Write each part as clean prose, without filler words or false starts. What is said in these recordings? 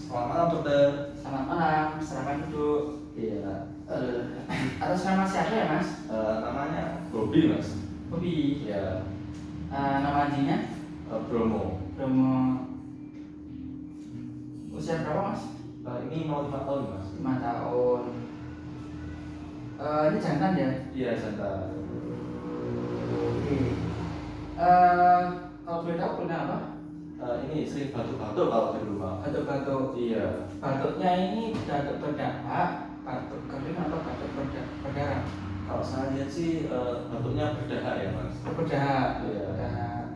Selamat malam dokter. Selamat malam, silakan duduk. Iya. Atas nama siapa ya mas? Namanya Bobby mas. Bobi. Iya. Nama anjingnya? Bromo. Bromo. Usia berapa mas? Ini mau 5 tahun mas. 5 tahun. Ini jantan ya? Iya jantan. Oke. Kalau boleh tahu punya apa? Ini sering batuk-batuk kalau di rumah. Batuk-batuk. Iya. Batuknya ini batuk berdahak, batuk kering atau batuk berdarah? Kalau saya lihat sih batuknya berdahak ya mas. Berdahak. Iya. Berdahak.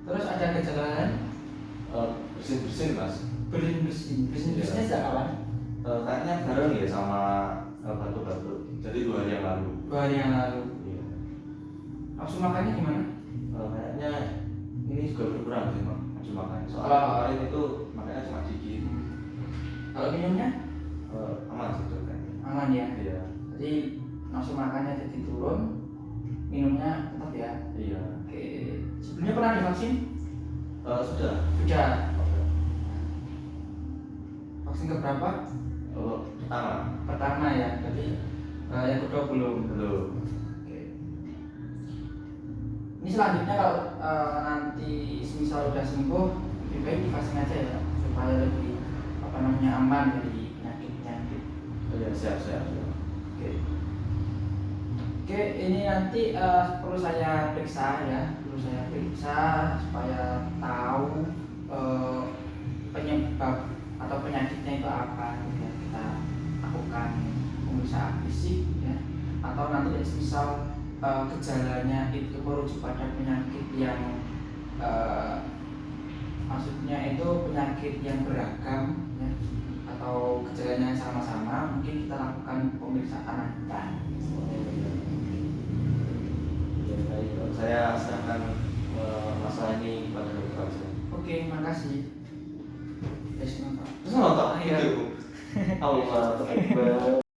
Terus ada gejala lain? Bersin-bersin mas. Bersin-bersinnya sejak kapan? Kayaknya bareng ya sama batuk-batuk. Jadi 2 hari yang lalu. 2 hari yang lalu. Iya. Nafsu makannya gimana? Kayaknya ini juga berkurang sih mas. Nafsu makan. Soalnya Oh. kemarin itu makannya cuma dikit. Kalau minumnya Aman sih dokter. aman ya. Iya. Jadi nafsu makannya jadi turun, minumnya tetap ya. Iya. Oke. Sebelumnya pernah divaksin? Sudah. Sudah. Oke. Vaksin keberapa? Pertama. Pertama ya. Jadi yang kedua belum. Belum. Oke. Ini selanjutnya kalau nanti misal udah sembuh, lebih baik divaksin aja ya, supaya lebih aman dari penyakit-penyakit. Iya siap. Oke. Oke, ini nanti perlu saya periksa ya, supaya tahu penyebab atau penyakitnya itu apa. Ya, kita lakukan pemeriksaan fisik ya, atau nanti misal gejalanya itu merujuk pada penyakit yang maksudnya itu penyakit yang beragam ya, atau gejalanya sama-sama, mungkin kita lakukan pemeriksaan lanjutan. Ya, baik. Saya serahkan masalah ini kepada dokter saja. Oke, makasih. Yes, Pak. Terus nonton Iya. itu. Allah Akbar.